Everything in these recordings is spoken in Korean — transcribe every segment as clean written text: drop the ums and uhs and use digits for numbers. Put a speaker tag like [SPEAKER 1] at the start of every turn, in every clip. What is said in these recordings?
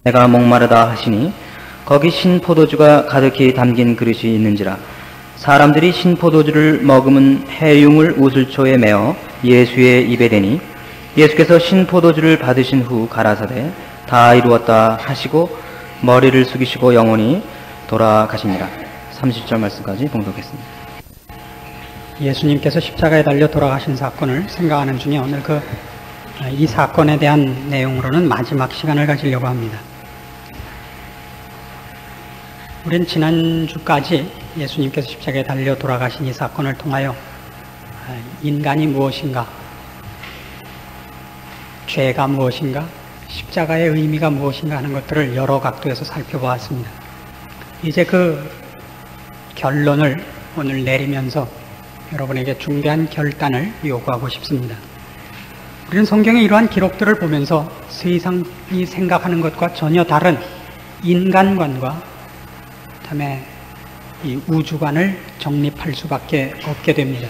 [SPEAKER 1] 내가 목마르다 하시니 거기 신포도주가 가득히 담긴 그릇이 있는지라. 사람들이 신포도주를 머금은 해융을 우슬초에 메어 예수의 입에 대니 예수께서 신포도주를 받으신 후 가라사대 다 이루었다 하시고 머리를 숙이시고 영원히 돌아가시니라. 30절 말씀까지 봉독했습니다.
[SPEAKER 2] 예수님께서 십자가에 달려 돌아가신 사건을 생각하는 중에 오늘 이 사건에 대한 내용으로는 마지막 시간을 가지려고 합니다. 우린 지난주까지 예수님께서 십자가에 달려 돌아가신 이 사건을 통하여 인간이 무엇인가, 죄가 무엇인가, 십자가의 의미가 무엇인가 하는 것들을 여러 각도에서 살펴보았습니다. 이제 그 결론을 오늘 내리면서 여러분에게 중대한 결단을 요구하고 싶습니다. 우리는 성경의 이러한 기록들을 보면서 세상이 생각하는 것과 전혀 다른 인간관과 그다음에 이 우주관을 정립할 수밖에 없게 됩니다.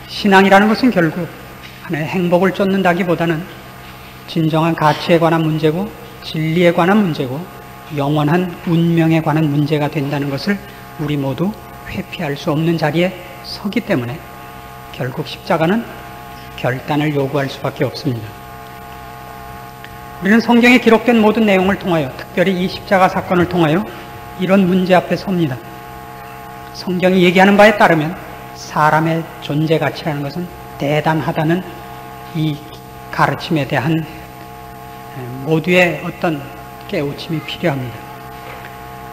[SPEAKER 2] 신앙이라는 것은 결국 하나의 행복을 쫓는다기보다는 진정한 가치에 관한 문제고 진리에 관한 문제고 영원한 운명에 관한 문제가 된다는 것을 우리 모두 회피할 수 없는 자리에 서기 때문에 결국 십자가는 결단을 요구할 수밖에 없습니다. 우리는 성경에 기록된 모든 내용을 통하여, 특별히 이 십자가 사건을 통하여 이런 문제 앞에 섭니다. 성경이 얘기하는 바에 따르면 사람의 존재 가치라는 것은 대단하다는 이 가르침에 대한 모두의 어떤 깨우침이 필요합니다.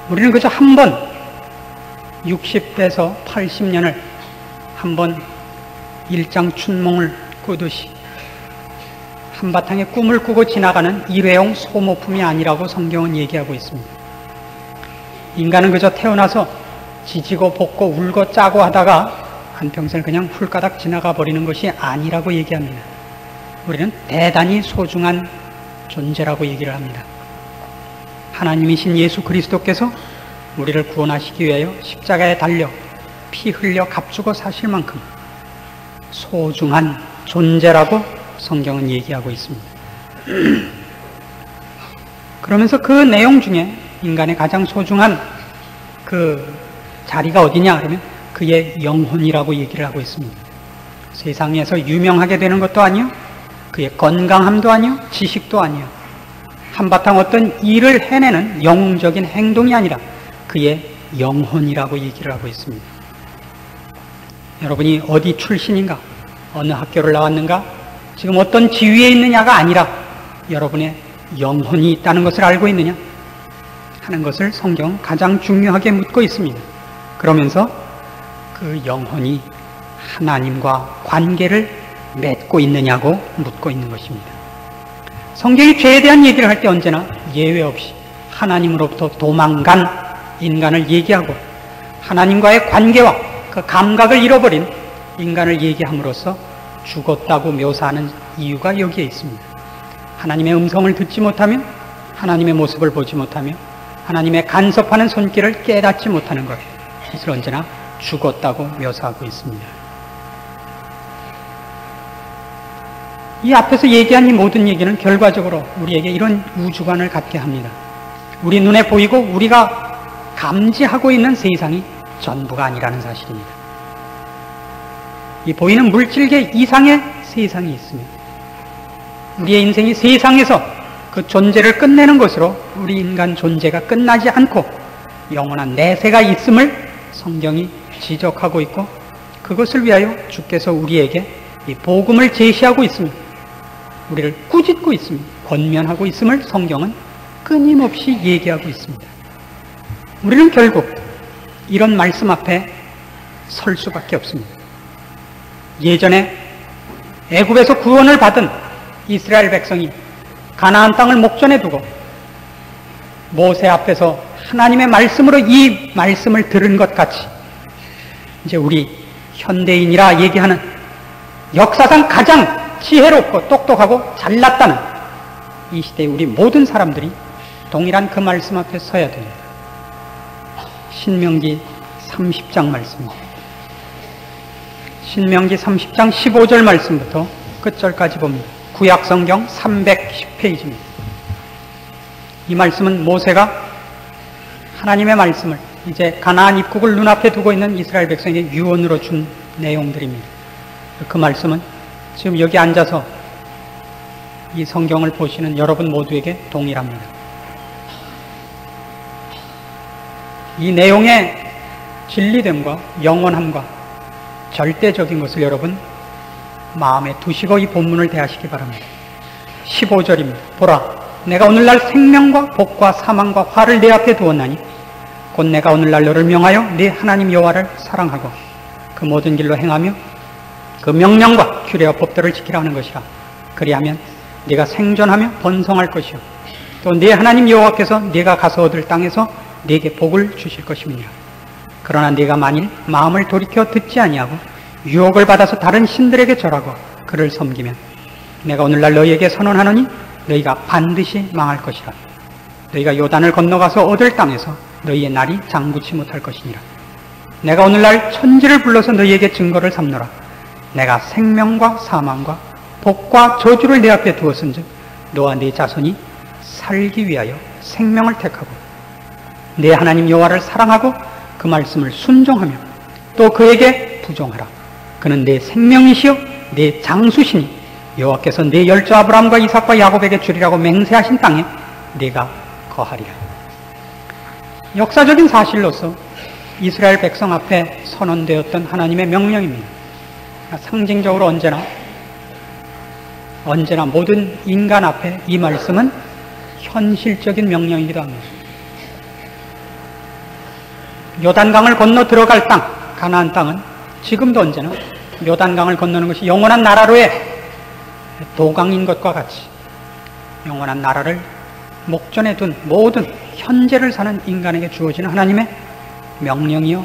[SPEAKER 2] 우리는 그저 한 번 60대에서 80년을 한번 일장춘몽을 꾸듯이 한바탕의 꿈을 꾸고 지나가는 일회용 소모품이 아니라고 성경은 얘기하고 있습니다. 인간은 그저 태어나서 지지고 볶고 울고 짜고 하다가 한평생을 그냥 훌가닥 지나가 버리는 것이 아니라고 얘기합니다. 우리는 대단히 소중한 존재라고 얘기를 합니다. 하나님이신 예수 그리스도께서 우리를 구원하시기 위하여 십자가에 달려 피 흘려 값주고 사실 만큼 소중한 존재라고 성경은 얘기하고 있습니다. 그러면서 그 내용 중에 인간의 가장 소중한 그 자리가 어디냐 그러면 그의 영혼이라고 얘기를 하고 있습니다. 세상에서 유명하게 되는 것도 아니요, 그의 건강함도 아니요, 지식도 아니요, 한바탕 어떤 일을 해내는 영웅적인 행동이 아니라 그의 영혼이라고 얘기를 하고 있습니다. 여러분이 어디 출신인가, 어느 학교를 나왔는가, 지금 어떤 지위에 있느냐가 아니라 여러분의 영혼이 있다는 것을 알고 있느냐 하는 것을 성경은 가장 중요하게 묻고 있습니다. 그러면서 그 영혼이 하나님과 관계를 맺고 있느냐고 묻고 있는 것입니다. 성경이 죄에 대한 얘기를 할 때 언제나 예외 없이 하나님으로부터 도망간 인간을 얘기하고 하나님과의 관계와 그 감각을 잃어버린 인간을 얘기함으로써 죽었다고 묘사하는 이유가 여기에 있습니다. 하나님의 음성을 듣지 못하며 하나님의 모습을 보지 못하며 하나님의 간섭하는 손길을 깨닫지 못하는 것, 이것을 언제나 죽었다고 묘사하고 있습니다. 이 앞에서 얘기한 이 모든 얘기는 결과적으로 우리에게 이런 우주관을 갖게 합니다. 우리 눈에 보이고 우리가 감지하고 있는 세상이 전부가 아니라는 사실입니다. 이 보이는 물질계 이상의 세상이 있으며 우리의 인생이 세상에서 그 존재를 끝내는 것으로 우리 인간 존재가 끝나지 않고 영원한 내세가 있음을 성경이 지적하고 있고, 그것을 위하여 주께서 우리에게 이 복음을 제시하고 있습니다. 우리를 꾸짖고 있습니다. 권면하고 있음을 성경은 끊임없이 얘기하고 있습니다. 우리는 결국 이런 말씀 앞에 설 수밖에 없습니다. 예전에 애굽에서 구원을 받은 이스라엘 백성이 가나안 땅을 목전에 두고 모세 앞에서 하나님의 말씀으로 이 말씀을 들은 것 같이 이제 우리 현대인이라 얘기하는 역사상 가장 지혜롭고 똑똑하고 잘났다는 이 시대의 우리 모든 사람들이 동일한 그 말씀 앞에 서야 됩니다. 신명기 30장 말씀입니다. 신명기 30장 15절 말씀부터 끝절까지 봅니다. 구약성경 310페이지입니다. 이 말씀은 모세가 하나님의 말씀을 이제 가나안 입국을 눈앞에 두고 있는 이스라엘 백성에게 유언으로 준 내용들입니다. 그 말씀은 지금 여기 앉아서 이 성경을 보시는 여러분 모두에게 동일합니다. 이 내용의 진리됨과 영원함과 절대적인 것을 여러분 마음에 두시고 이 본문을 대하시기 바랍니다. 15절입니다. 보라, 내가 오늘날 생명과 복과 사망과 화를 내 앞에 두었나니 곧 내가 오늘날 너를 명하여 네 하나님 여호와를 사랑하고 그 모든 길로 행하며 그 명령과 규례와 법도를 지키라 하는 것이라. 그리하면 네가 생존하며 번성할 것이요 또 네 하나님 여호와께서 네가 가서 얻을 땅에서 네게 복을 주실 것임이니라. 그러나 네가 만일 마음을 돌이켜 듣지 아니하고 유혹을 받아서 다른 신들에게 절하고 그를 섬기면 내가 오늘날 너희에게 선언하노니 너희가 반드시 망할 것이라. 너희가 요단을 건너가서 얻을 땅에서 너희의 날이 장구치 못할 것이니라. 내가 오늘날 천지를 불러서 너희에게 증거를 삼노라. 내가 생명과 사망과 복과 저주를 내 앞에 두었은즉 너와 네 자손이 살기 위하여 생명을 택하고 내 하나님 여호와를 사랑하고 그 말씀을 순종하며 또 그에게 부종하라. 그는 내 생명이시요 내 장수시니 여호와께서 내 열조 아브라함과 이삭과 야곱에게 주리라고 맹세하신 땅에 네가 거하리라. 역사적인 사실로서 이스라엘 백성 앞에 선언되었던 하나님의 명령입니다. 상징적으로 언제나 모든 인간 앞에 이 말씀은 현실적인 명령이기도 합니다. 요단강을 건너 들어갈 땅, 가나안 땅은 지금도 언제나 요단강을 건너는 것이 영원한 나라로의 도강인 것과 같이 영원한 나라를 목전에 둔 모든 현재를 사는 인간에게 주어지는 하나님의 명령이요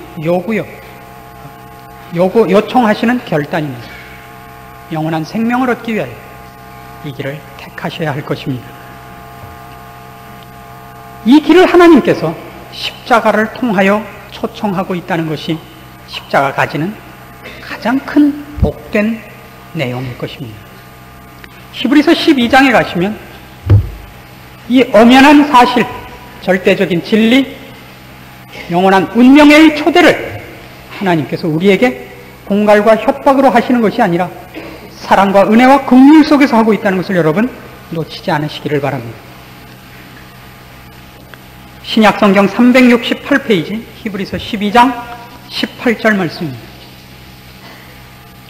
[SPEAKER 2] 요청하시는 결단입니다. 영원한 생명을 얻기 위하여 이 길을 택하셔야 할 것입니다. 이 길을 하나님께서 십자가를 통하여 초청하고 있다는 것이 십자가 가지는 가장 큰 복된 내용일 것입니다. 히브리서 12장에 가시면 이 엄연한 사실, 절대적인 진리, 영원한 운명의 초대를 하나님께서 우리에게 공갈과 협박으로 하시는 것이 아니라 사랑과 은혜와 긍휼 속에서 하고 있다는 것을 여러분 놓치지 않으시기를 바랍니다. 신약성경 368페이지 히브리서 12장 18절 말씀입니다.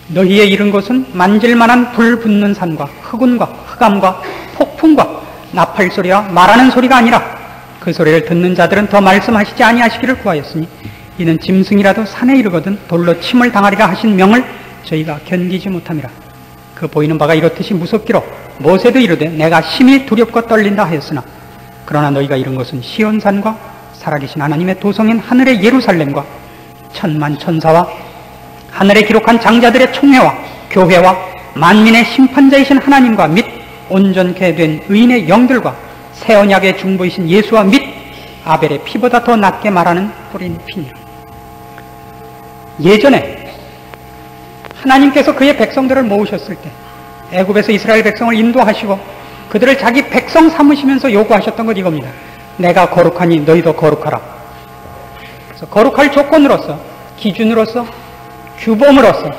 [SPEAKER 2] 너희에 이른 것은 만질만한 불 붙는 산과 흑운과 흑암과 폭풍과 나팔 소리와 말하는 소리가 아니라 그 소리를 듣는 자들은 더 말씀하시지 아니하시기를 구하였으니 이는 짐승이라도 산에 이르거든 돌로 침을 당하리라 하신 명을 저희가 견디지 못함이라. 그 보이는 바가 이렇듯이 무섭기로 모세도 이르되 내가 심히 두렵고 떨린다 하였으나 그러나 너희가 이룬 것은 시온산과 살아계신 하나님의 도성인 하늘의 예루살렘과 천만 천사와 하늘에 기록한 장자들의 총회와 교회와 만민의 심판자이신 하나님과 및 온전케 된 의인의 영들과 새 언약의 중보이신 예수와 및 아벨의 피보다 더 낫게 말하는 뿌린 피니라. 예전에 하나님께서 그의 백성들을 모으셨을 때 애굽에서 이스라엘 백성을 인도하시고 그들을 자기 백성 삼으시면서 요구하셨던 것 이겁니다. 내가 거룩하니 너희도 거룩하라. 그래서 거룩할 조건으로서, 기준으로서, 규범으로서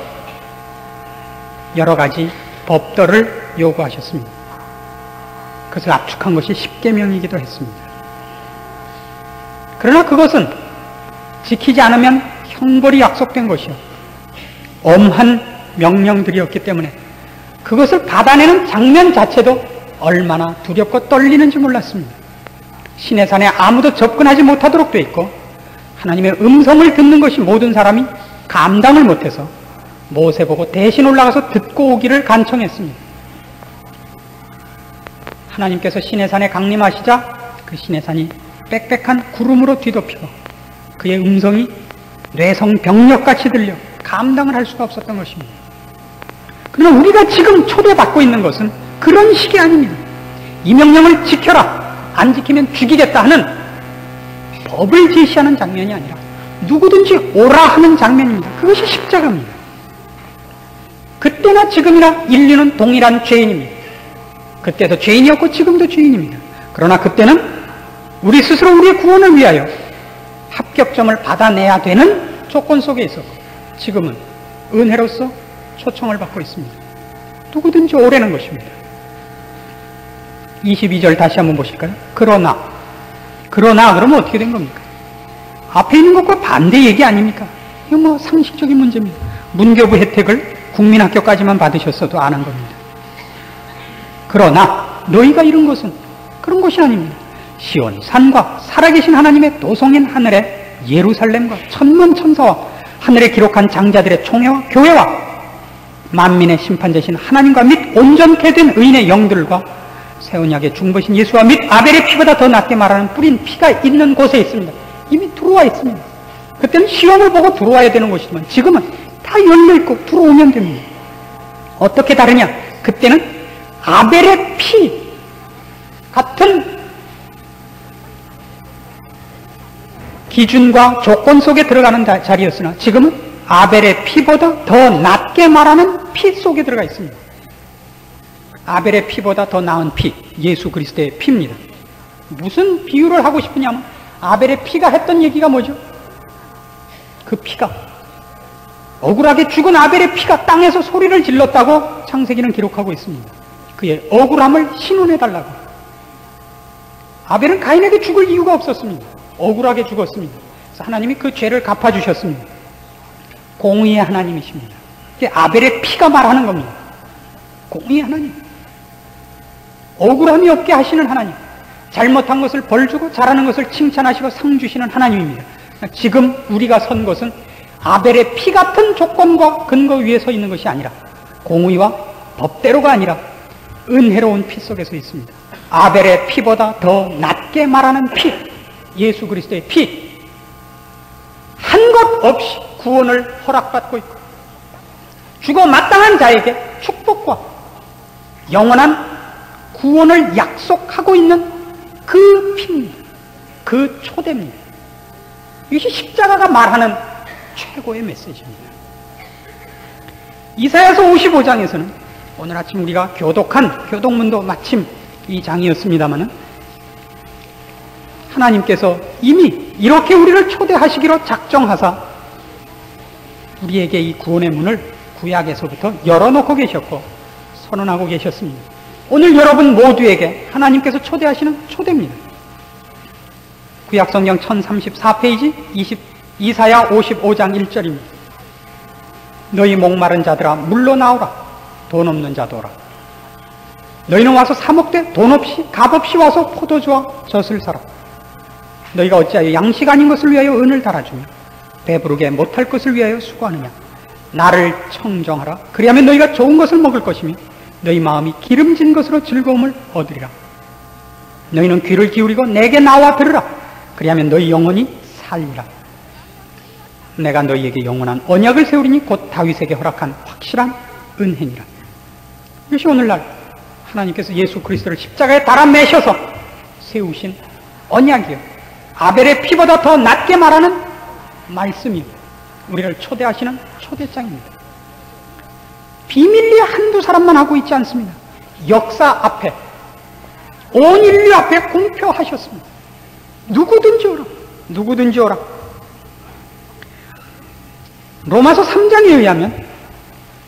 [SPEAKER 2] 여러 가지 법도를 요구하셨습니다. 그것을 압축한 것이 십계명이기도 했습니다. 그러나 그것은 지키지 않으면 형벌이 약속된 것이요 엄한 명령들이었기 때문에 그것을 받아내는 장면 자체도 얼마나 두렵고 떨리는지 몰랐습니다. 시내산에 아무도 접근하지 못하도록 되어 있고 하나님의 음성을 듣는 것이 모든 사람이 감당을 못해서 모세 보고 대신 올라가서 듣고 오기를 간청했습니다. 하나님께서 시내산에 강림하시자 그 시내산이 빽빽한 구름으로 뒤덮이고 그의 음성이 뇌성병력같이 들려 감당을 할 수가 없었던 것입니다. 그러나 우리가 지금 초대받고 있는 것은 그런 식이 아닙니다. 이 명령을 지켜라, 안 지키면 죽이겠다 하는 법을 제시하는 장면이 아니라 누구든지 오라 하는 장면입니다. 그것이 십자가입니다. 그때나 지금이나 인류는 동일한 죄인입니다. 그때도 죄인이었고 지금도 죄인입니다. 그러나 그때는 우리 스스로 우리의 구원을 위하여 합격점을 받아내야 되는 조건 속에 있었고, 지금은 은혜로서 초청을 받고 있습니다. 누구든지 오라는 것입니다. 22절 다시 한번 보실까요? 그러나 그러면 어떻게 된 겁니까? 앞에 있는 것과 반대 얘기 아닙니까? 이거 뭐 상식적인 문제입니다. 문교부 혜택을 국민학교까지만 받으셨어도 아는 겁니다. 그러나 너희가 이룬 것은 그런 것이 아닙니다. 시온 산과 살아계신 하나님의 도성인 하늘의 예루살렘과 천문천사와 하늘에 기록한 장자들의 총회와 교회와 만민의 심판자신 하나님과 및 온전케 된 의인의 영들과 새 언약의 중보신 예수와 및 아벨의 피보다 더 낫게 말하는 뿌린 피가 있는 곳에 있습니다. 이미 들어와 있습니다. 그때는 시험을 보고 들어와야 되는 것이지만 지금은 다 열려있고 들어오면 됩니다. 어떻게 다르냐? 그때는 아벨의 피 같은 기준과 조건 속에 들어가는 자리였으나 지금은 아벨의 피보다 더 낫게 말하는 피 속에 들어가 있습니다. 아벨의 피보다 더 나은 피, 예수 그리스도의 피입니다. 무슨 비유를 하고 싶으냐면 아벨의 피가 했던 얘기가 뭐죠? 그 피가 억울하게 죽은 아벨의 피가 땅에서 소리를 질렀다고 창세기는 기록하고 있습니다. 그의 억울함을 신원해달라고. 아벨은 가인에게 죽을 이유가 없었습니다. 억울하게 죽었습니다. 그래서 하나님이 그 죄를 갚아주셨습니다. 공의의 하나님이십니다. 이게 아벨의 피가 말하는 겁니다. 공의의 하나님. 억울함이 없게 하시는 하나님. 잘못한 것을 벌주고 잘하는 것을 칭찬하시고 상 주시는 하나님입니다. 지금 우리가 선 것은 아벨의 피 같은 조건과 근거 위에 서 있는 것이 아니라 공의와 법대로가 아니라 은혜로운 피 속에 서 있습니다. 아벨의 피보다 더 낫게 말하는 피, 예수 그리스도의 피, 한 것 없이 구원을 허락받고 있고 죽어 마땅한 자에게 축복과 영원한 구원을 약속하고 있는 그 피입니다. 그 초대입니다. 이것이 십자가가 말하는 최고의 메시지입니다. 이사야서 55장에서는 오늘 아침 우리가 교독한 교독문도 마침 이 장이었습니다마는 하나님께서 이미 이렇게 우리를 초대하시기로 작정하사 우리에게 이 구원의 문을 구약에서부터 열어놓고 계셨고 선언하고 계셨습니다. 오늘 여러분 모두에게 하나님께서 초대하시는 초대입니다. 구약성경 1034페이지 이사야 55장 1절입니다. 너희 목마른 자들아 물러 나오라. 돈 없는 자도 오라. 너희는 와서 사 먹되 돈 없이 값없이 와서 포도주와 젖을 사라. 너희가 어찌하여 양식 아닌 것을 위하여 은을 달아주며 배부르게 못할 것을 위하여 수고하느냐. 나를 청정하라. 그리하면 너희가 좋은 것을 먹을 것이며 너희 마음이 기름진 것으로 즐거움을 얻으리라. 너희는 귀를 기울이고 내게 나와 들으라. 그리하면 너희 영혼이 살리라. 내가 너희에게 영원한 언약을 세우리니 곧 다윗에게 허락한 확실한 은혜니라. 이것이 오늘날 하나님께서 예수 그리스도를 십자가에 달아 매셔서 세우신 언약이요, 아벨의 피보다 더 낫게 말하는 말씀이요, 우리를 초대하시는 초대장입니다. 비밀리에 한두 사람만 하고 있지 않습니다. 역사 앞에, 온 인류 앞에 공표하셨습니다. 누구든지 오라. 누구든지 오라. 로마서 3장에 의하면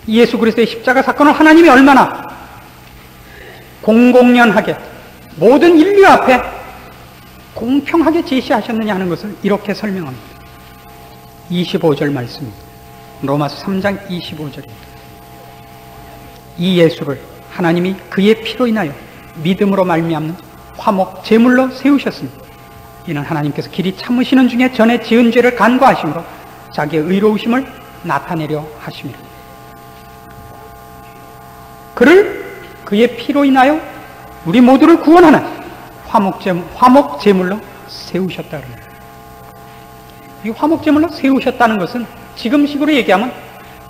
[SPEAKER 2] 예수 그리스도의 십자가 사건을 하나님이 얼마나 공공연하게 모든 인류 앞에 공평하게 제시하셨느냐 하는 것을 이렇게 설명합니다. 25절 말씀입니다. 로마서 3장 25절입니다. 이 예수를 하나님이 그의 피로 인하여 믿음으로 말미암는 화목 제물로 세우셨습니다. 이는 하나님께서 길이 참으시는 중에 전에 지은 죄를 간과하심으로 자기의 의로우심을 나타내려 하심이라. 그를 그의 피로 인하여 우리 모두를 구원하는 화목 제물로 세우셨다 그럽니다. 이 화목 제물로 세우셨다는 것은 지금식으로 얘기하면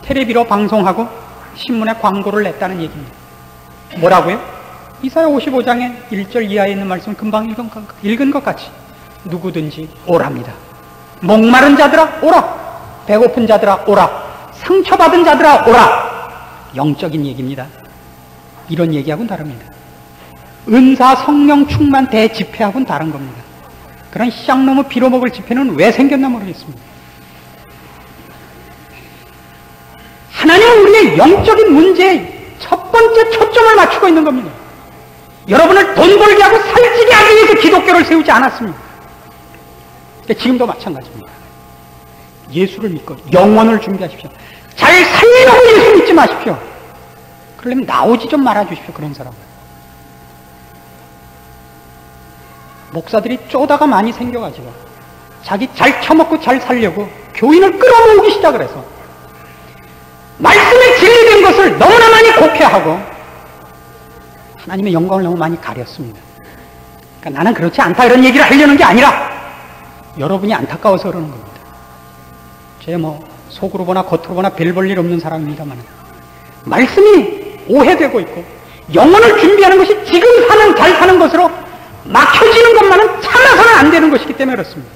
[SPEAKER 2] 텔레비로 방송하고 신문에 광고를 냈다는 얘기입니다. 뭐라고요? 이사야 55장의 1절 이하에 있는 말씀 금방 읽은 것 같이 누구든지 오랍니다. 목마른 자들아 오라. 배고픈 자들아 오라. 상처받은 자들아 오라. 영적인 얘기입니다. 이런 얘기하고는 다릅니다. 은사 성령 충만 대집회하고는 다른 겁니다. 그런 시장 넘어 빌어먹을 집회는 왜 생겼나 모르겠습니다. 하나님은 우리의 영적인 문제에 첫 번째 초점을 맞추고 있는 겁니다. 여러분을 돈 벌게 하고 살찌게 하기 위해서 기독교를 세우지 않았습니다. 지금도 마찬가지입니다. 예수를 믿고 영혼을 준비하십시오. 잘 살려고 예수 믿지 마십시오. 그러려면 나오지 좀 말아주십시오. 그런 사람은. 목사들이 쪼다가 많이 생겨가지고 자기 잘 처먹고 잘 살려고 교인을 끌어모으기 시작을 해서 말씀에 진리된 것을 너무나 많이 곡해하고 하나님의 영광을 너무 많이 가렸습니다. 그러니까 나는 그렇지 않다 이런 얘기를 하려는 게 아니라 여러분이 안타까워서 그러는 겁니다. 제 속으로 보나 겉으로 보나 별 볼 일 없는 사람입니다만 말씀이 오해되고 있고 영혼을 준비하는 것이 지금 사는 잘 사는 것으로 막혀지는 것만은 참아서는 안 되는 것이기 때문에 그렇습니다.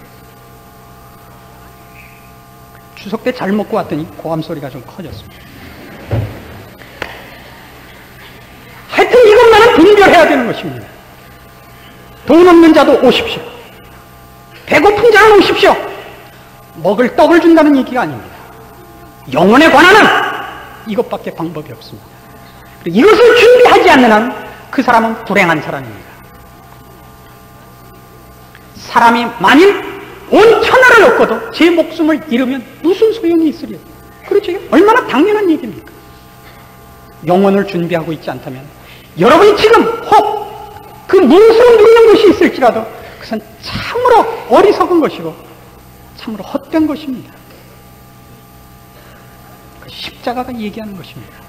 [SPEAKER 2] 추석 때 잘 먹고 왔더니 고함 소리가 좀 커졌습니다. 하여튼 이것만은 분별해야 되는 것입니다. 돈 없는 자도 오십시오. 배고픈 자는 오십시오. 먹을 떡을 준다는 얘기가 아닙니다. 영혼에 관한은 이것밖에 방법이 없습니다. 이것을 준비하지 않는 한 그 사람은 불행한 사람입니다. 사람이 만일 온 천하를 얻고도 제 목숨을 잃으면 무슨 소용이 있으리요? 그렇죠? 얼마나 당연한 얘기입니까? 영혼을 준비하고 있지 않다면 여러분이 지금 혹 그 무엇으로 누리는 것이 있을지라도 그것은 참으로 어리석은 것이고 참으로 헛된 것입니다. 그 십자가가 얘기하는 것입니다.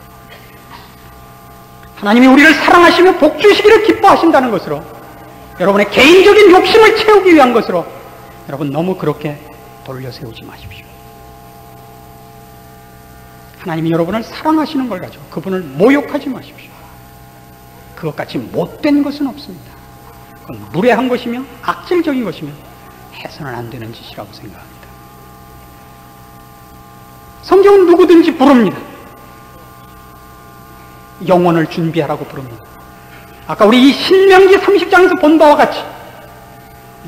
[SPEAKER 2] 하나님이 우리를 사랑하시며 복 주시기를 기뻐하신다는 것으로 여러분의 개인적인 욕심을 채우기 위한 것으로 여러분 너무 그렇게 돌려세우지 마십시오. 하나님이 여러분을 사랑하시는 걸 가지고 그분을 모욕하지 마십시오. 그것같이 못된 것은 없습니다. 그건 무례한 것이며 악질적인 것이며 해서는 안 되는 짓이라고 생각합니다. 성경은 누구든지 부릅니다. 영혼을 준비하라고 부릅니다. 아까 우리 이 신명기 30장에서 본 바와 같이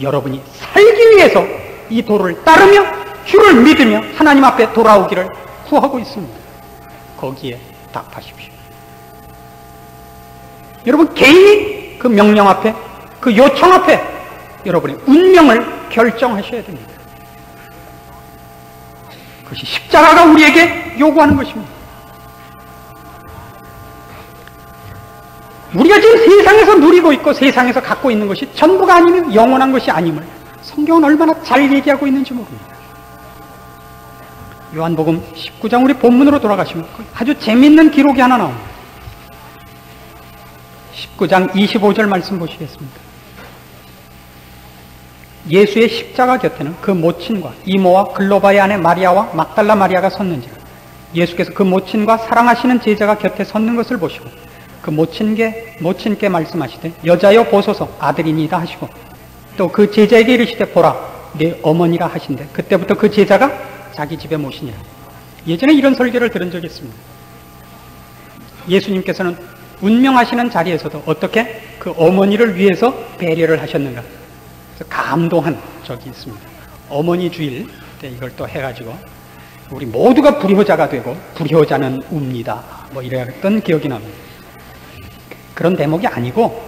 [SPEAKER 2] 여러분이 살기 위해서 이 도를 따르며 주를 믿으며 하나님 앞에 돌아오기를 구하고 있습니다. 거기에 답하십시오. 여러분 개인이 그 명령 앞에 그 요청 앞에 여러분의 운명을 결정하셔야 됩니다. 그것이 십자가가 우리에게 요구하는 것입니다. 우리가 지금 세상에서 누리고 있고 세상에서 갖고 있는 것이 전부가 아니면 영원한 것이 아님을 성경은 얼마나 잘 얘기하고 있는지 모릅니다. 요한복음 19장 우리 본문으로 돌아가시면 아주 재밌는 기록이 하나 나옵니다. 19장 25절 말씀 보시겠습니다. 예수의 십자가 곁에는 그 모친과 이모와 글로바의 아내 마리아와 막달라 마리아가 섰는지라. 예수께서 그 모친과 사랑하시는 제자가 곁에 섰는 것을 보시고 그 모친께 말씀하시되 여자여 보소서 아들이니이다 하시고 또 그 제자에게 이르시되 보라 내 어머니라 하신대 그때부터 그 제자가 자기 집에 모시니라. 예전에 이런 설교를 들은 적이 있습니다. 예수님께서는 운명하시는 자리에서도 어떻게 그 어머니를 위해서 배려를 하셨는가. 그래서 감동한 적이 있습니다. 어머니 주일 때 이걸 또 해가지고 우리 모두가 불효자가 되고 불효자는 웁니다. 뭐 이랬던 기억이 납니다. 그런 대목이 아니고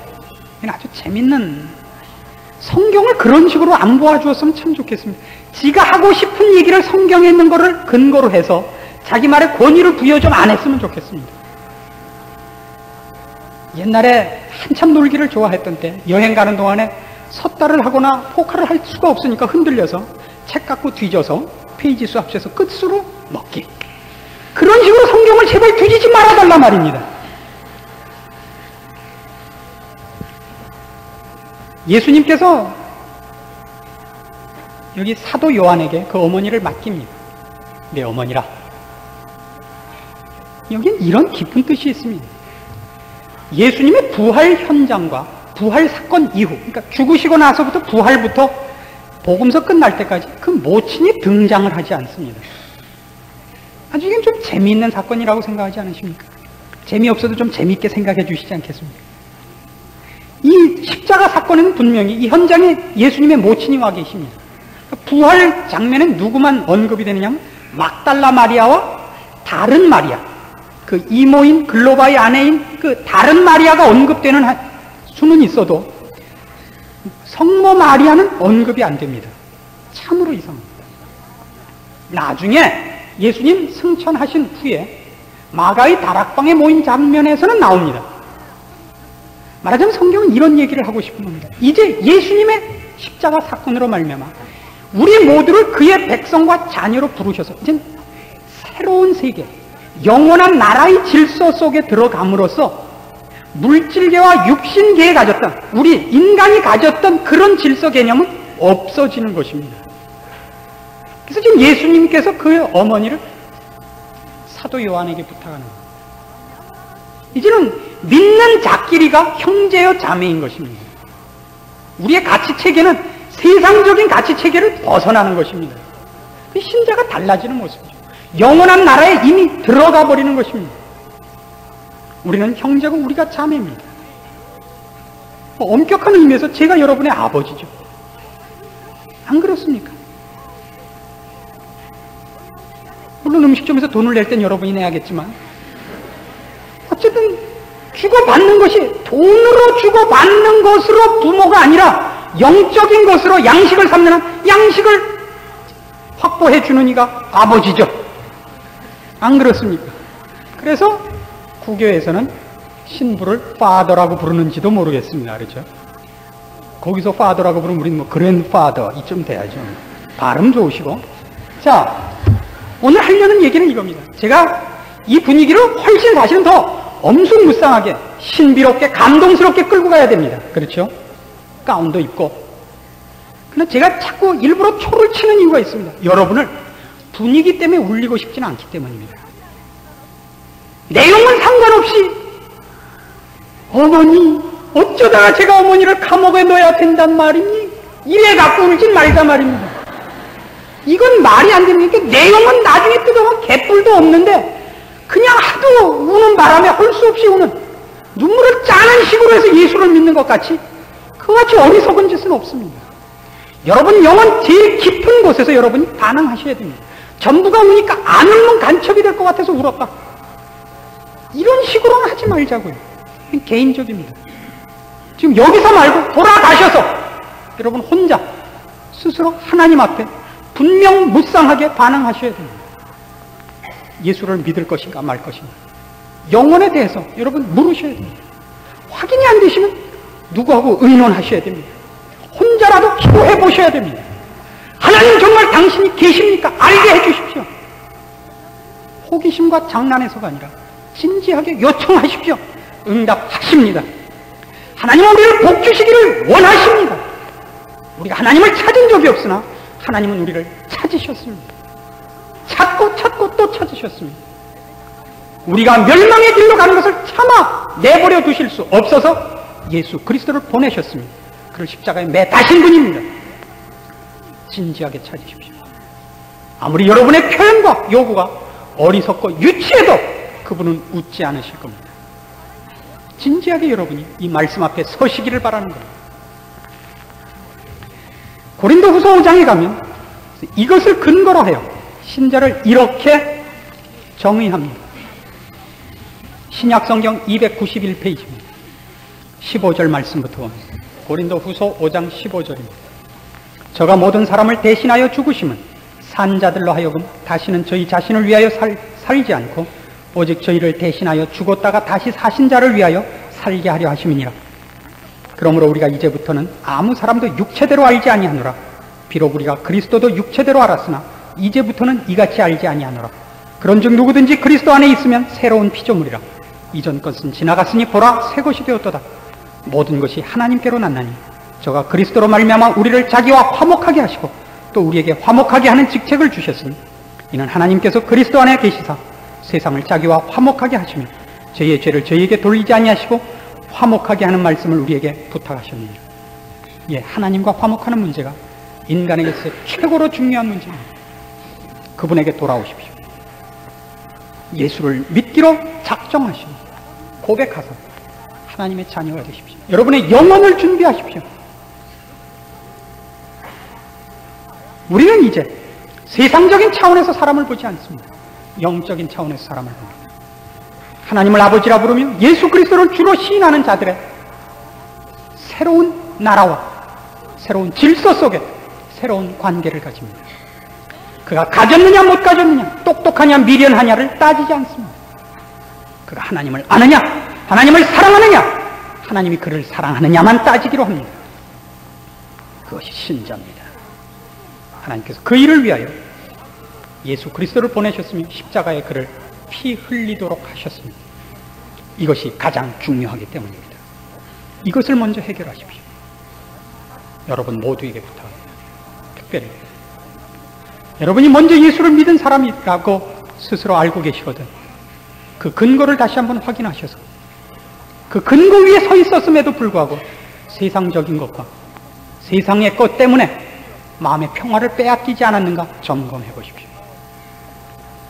[SPEAKER 2] 그냥 아주 재밌는 성경을 그런 식으로 안 보아주었으면 참 좋겠습니다. 지가 하고 싶은 얘기를 성경에 있는 거를 근거로 해서 자기 말에 권위를 부여 좀 안 했으면 좋겠습니다. 옛날에 한참 놀기를 좋아했던 때 여행 가는 동안에 섰다를 하거나 포카를 할 수가 없으니까 흔들려서 책 갖고 뒤져서 페이지 수 합쳐서 끝수로 먹기. 그런 식으로 성경을 제발 뒤지지 말아달란 말입니다. 예수님께서 여기 사도 요한에게 그 어머니를 맡깁니다. 내 어머니라. 여긴 이런 깊은 뜻이 있습니다. 예수님의 부활 현장과 부활 사건 이후, 그러니까 죽으시고 나서부터 부활부터 복음서 끝날 때까지 그 모친이 등장을 하지 않습니다. 아주 이건 좀 재미있는 사건이라고 생각하지 않으십니까? 재미없어도 좀 재미있게 생각해 주시지 않겠습니까? 이 십자가 사건에는 분명히 이 현장에 예수님의 모친이 와 계십니다. 부활 장면에 누구만 언급이 되느냐면 막달라 마리아와 다른 마리아, 그 이모인 글로바의 아내인 그 다른 마리아가 언급되는 수는 있어도 성모 마리아는 언급이 안 됩니다. 참으로 이상합니다. 나중에 예수님 승천하신 후에 마가의 다락방에 모인 장면에서는 나옵니다. 말하자면 성경은 이런 얘기를 하고 싶은 겁니다. 이제 예수님의 십자가 사건으로 말미암아 우리 모두를 그의 백성과 자녀로 부르셔서 이제 새로운 세계, 영원한 나라의 질서 속에 들어감으로써 물질계와 육신계에 가졌던, 우리 인간이 가졌던 그런 질서 개념은 없어지는 것입니다. 그래서 지금 예수님께서 그 어머니를 사도 요한에게 부탁하는 거예요. 이제는 믿는 자끼리가 형제여 자매인 것입니다. 우리의 가치체계는 세상적인 가치체계를 벗어나는 것입니다. 신자가 달라지는 모습이죠. 영원한 나라에 이미 들어가 버리는 것입니다. 우리는 형제고 우리가 자매입니다. 엄격한 의미에서 제가 여러분의 아버지죠. 안 그렇습니까? 물론 음식점에서 돈을 낼 땐 여러분이 내야겠지만 어쨌든 주고받는 것이 돈으로 주고받는 것으로 부모가 아니라 영적인 것으로 양식을 삼는 한 양식을 확보해 주는 이가 아버지죠. 안 그렇습니까? 그래서 구교에서는 신부를 파더라고 부르는지도 모르겠습니다. 그렇죠? 거기서 파더라고 부르면 우리는 뭐 그랜파더 이쯤 돼야죠. 발음 좋으시고. 자, 오늘 하려는 얘기는 이겁니다. 제가 이 분위기를 훨씬 사실은 더 엄숙무쌍하게 신비롭게 감동스럽게 끌고 가야 됩니다. 그렇죠? 가운도 입고. 그러나 제가 자꾸 일부러 초를 치는 이유가 있습니다. 여러분을 분위기 때문에 울리고 싶지는 않기 때문입니다. 내용은 상관없이 어머니 어쩌다가 제가 어머니를 감옥에 넣어야 된단 말이니? 이래 갖고 울진 말자 말입니다. 이건 말이 안 됩니다. 내용은 나중에 뜯어보면 개뿔도 없는데 그냥 하도 우는 바람에 할 수 없이 우는 눈물을 짜는 식으로 해서 예수를 믿는 것 같이 그같이 어리석은 짓은 없습니다. 여러분 영혼 제일 깊은 곳에서 여러분이 반응하셔야 됩니다. 전부가 우니까 안 울면 간첩이 될 것 같아서 울었다. 이런 식으로는 하지 말자고요. 개인적입니다. 지금 여기서 말고 돌아가셔서 여러분 혼자 스스로 하나님 앞에 분명무쌍하게 반응하셔야 됩니다. 예수를 믿을 것인가 말 것인가. 영혼에 대해서 여러분 물으셔야 됩니다. 확인이 안 되시면 누구하고 의논하셔야 됩니다. 혼자라도 기도해 보셔야 됩니다. 하나님 정말 당신이 계십니까? 알게 해 주십시오. 호기심과 장난에서가 아니라 진지하게 요청하십시오. 응답하십니다. 하나님은 우리를 복 주시기를 원하십니다. 우리가 하나님을 찾은 적이 없으나 하나님은 우리를 찾으셨습니다. 찾고 또 찾으셨습니다. 우리가 멸망의 길로 가는 것을 차마 내버려 두실 수 없어서 예수 그리스도를 보내셨습니다. 그를 십자가에 매다신 분입니다. 진지하게 찾으십시오. 아무리 여러분의 표현과 요구가 어리석고 유치해도 그분은 웃지 않으실 겁니다. 진지하게 여러분이 이 말씀 앞에 서시기를 바라는 겁니다. 고린도후서 5장에 가면 이것을 근거로 하여 신자를 이렇게 정의합니다. 신약성경 291페이지입니다. 15절 말씀부터 봅니다. 고린도후서 5장 15절입니다. 저가 모든 사람을 대신하여 죽으심은 산자들로 하여금 다시는 저희 자신을 위하여 살지 않고 오직 저희를 대신하여 죽었다가 다시 사신 자를 위하여 살게 하려 하심이니라. 그러므로 우리가 이제부터는 아무 사람도 육체대로 알지 아니하노라. 비록 우리가 그리스도도 육체대로 알았으나 이제부터는 이같이 알지 아니하노라. 그런즉 누구든지 그리스도 안에 있으면 새로운 피조물이라. 이전 것은 지나갔으니 보라 새 것이 되었도다. 모든 것이 하나님께로 났나니 저가 그리스도로 말미암아 우리를 자기와 화목하게 하시고 또 우리에게 화목하게 하는 직책을 주셨으니 이는 하나님께서 그리스도 안에 계시사 세상을 자기와 화목하게 하시며 저희의 죄를 저희에게 돌리지 아니하시고 화목하게 하는 말씀을 우리에게 부탁하셨느니라. 예, 하나님과 화목하는 문제가 인간에게서 최고로 중요한 문제입니다. 그분에게 돌아오십시오. 예수를 믿기로 작정하시고 고백하사 하나님의 자녀가 되십시오. 여러분의 영혼을 준비하십시오. 우리는 이제 세상적인 차원에서 사람을 보지 않습니다. 영적인 차원에서 사람을 봅니다. 하나님을 아버지라 부르며 예수 그리스도를 주로 시인하는 자들의 새로운 나라와 새로운 질서 속에 새로운 관계를 가집니다. 그가 가졌느냐 못 가졌느냐, 똑똑하냐 미련하냐를 따지지 않습니다. 그가 하나님을 아느냐, 하나님을 사랑하느냐, 하나님이 그를 사랑하느냐만 따지기로 합니다. 그것이 신자입니다. 하나님께서 그 일을 위하여 예수 그리스도를 보내셨으며 십자가에 그를 피 흘리도록 하셨습니다. 이것이 가장 중요하기 때문입니다. 이것을 먼저 해결하십시오. 여러분 모두에게 부탁합니다. 특별히 여러분이 먼저 예수를 믿은 사람이라고 스스로 알고 계시거든 그 근거를 다시 한번 확인하셔서 그 근거 위에 서 있었음에도 불구하고 세상적인 것과 세상의 것 때문에 마음의 평화를 빼앗기지 않았는가 점검해 보십시오.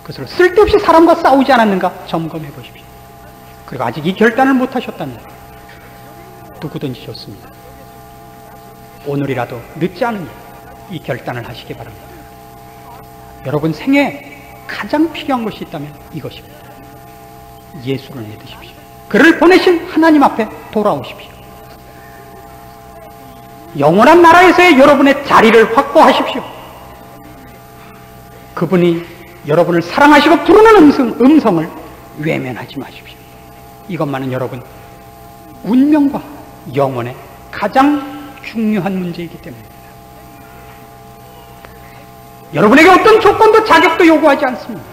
[SPEAKER 2] 그것을 쓸데없이 사람과 싸우지 않았는가 점검해 보십시오. 그리고 아직 이 결단을 못 하셨다면 누구든지 좋습니다. 오늘이라도 늦지 않으니 이 결단을 하시기 바랍니다. 여러분 생애에 가장 필요한 것이 있다면 이것입니다. 예수를 믿으십시오. 그를 보내신 하나님 앞에 돌아오십시오. 영원한 나라에서의 여러분의 자리를 확보하십시오. 그분이 여러분을 사랑하시고 부르는 음성을 외면하지 마십시오. 이것만은 여러분 운명과 영혼의 가장 중요한 문제이기 때문입니다. 여러분에게 어떤 조건도 자격도 요구하지 않습니다.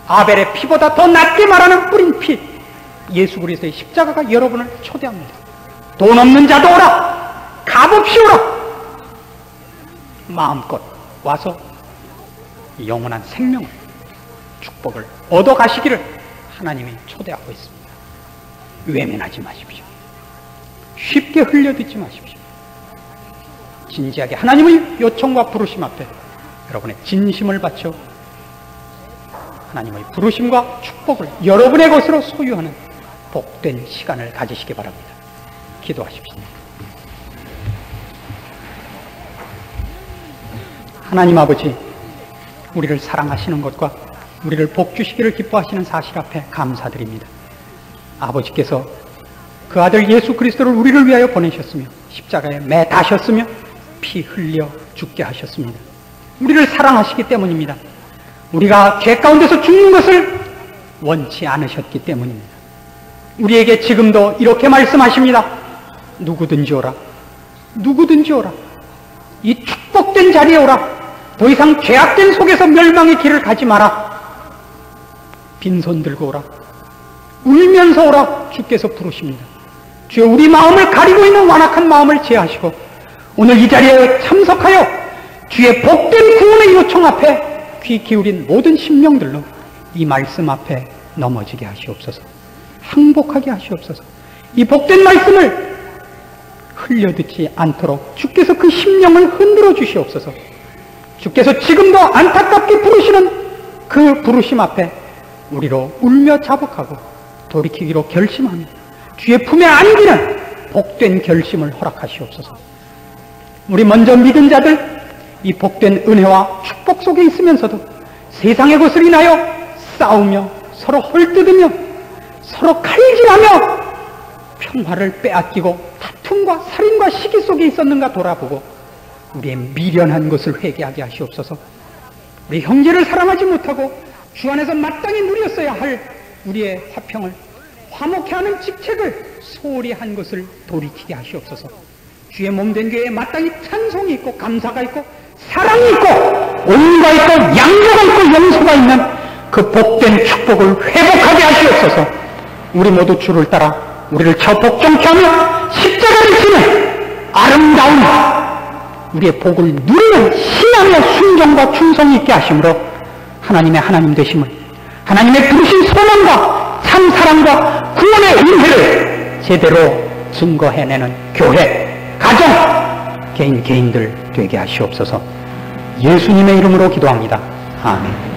[SPEAKER 2] 아벨의 피보다 더 낫게 말하는 뿌린 피, 예수 그리스도의 십자가가 여러분을 초대합니다. 돈 없는 자도 오라, 값없이 오라, 마음껏 와서 영원한 생명을, 축복을 얻어가시기를 하나님이 초대하고 있습니다. 외면하지 마십시오. 쉽게 흘려듣지 마십시오. 진지하게 하나님의 요청과 부르심 앞에 여러분의 진심을 바쳐 하나님의 부르심과 축복을 여러분의 것으로 소유하는 복된 시간을 가지시기 바랍니다. 기도하십시오. 하나님 아버지, 우리를 사랑하시는 것과 우리를 복주시기를 기뻐하시는 사실 앞에 감사드립니다. 아버지께서 그 아들 예수 그리스도를 우리를 위하여 보내셨으며 십자가에 매다셨으며 피 흘려 죽게 하셨습니다. 우리를 사랑하시기 때문입니다. 우리가 죄 가운데서 죽는 것을 원치 않으셨기 때문입니다. 우리에게 지금도 이렇게 말씀하십니다. 누구든지 오라, 누구든지 오라, 이 축복된 자리에 오라. 더 이상 죄악된 속에서 멸망의 길을 가지 마라. 빈손 들고 오라, 울면서 오라. 주께서 부르십니다. 주여, 우리 마음을 가리고 있는 완악한 마음을 제하시고 오늘 이 자리에 참석하여 주의 복된 구원의 요청 앞에 귀 기울인 모든 심령들로 이 말씀 앞에 넘어지게 하시옵소서. 항복하게 하시옵소서. 이 복된 말씀을 흘려듣지 않도록 주께서 그 심령을 흔들어 주시옵소서. 주께서 지금도 안타깝게 부르시는 그 부르심 앞에 우리로 울며 자복하고 돌이키기로 결심하며 주의 품에 안기는 복된 결심을 허락하시옵소서. 우리 먼저 믿은 자들, 이 복된 은혜와 축복 속에 있으면서도 세상의 것을 인하여 싸우며 서로 헐뜯으며 서로 칼질하며 평화를 빼앗기고 다툼과 살인과 시기 속에 있었는가 돌아보고 우리의 미련한 것을 회개하게 하시옵소서. 우리 형제를 사랑하지 못하고 주 안에서 마땅히 누렸어야 할 우리의 화평을 화목해 하는 직책을 소홀히 한 것을 돌이키게 하시옵소서. 주의 몸된 교회에 마땅히 찬송이 있고 감사가 있고 사랑이 있고 온유가 있고 양보가 있고 용서가 있는 그 복된 축복을 회복하게 하시옵소서. 우리 모두 주를 따라 우리를 저 복종케 하며 십자가를 지는 아름다운 우리의 복을 누리는 신앙의 순종과 충성이 있게 하심으로 하나님의 하나님 되심을, 하나님의 부르신 소망과 참 사랑과 구원의 은혜를 제대로 증거해내는 교회, 가정, 개인들 되게 하시옵소서. 예수님의 이름으로 기도합니다. 아멘.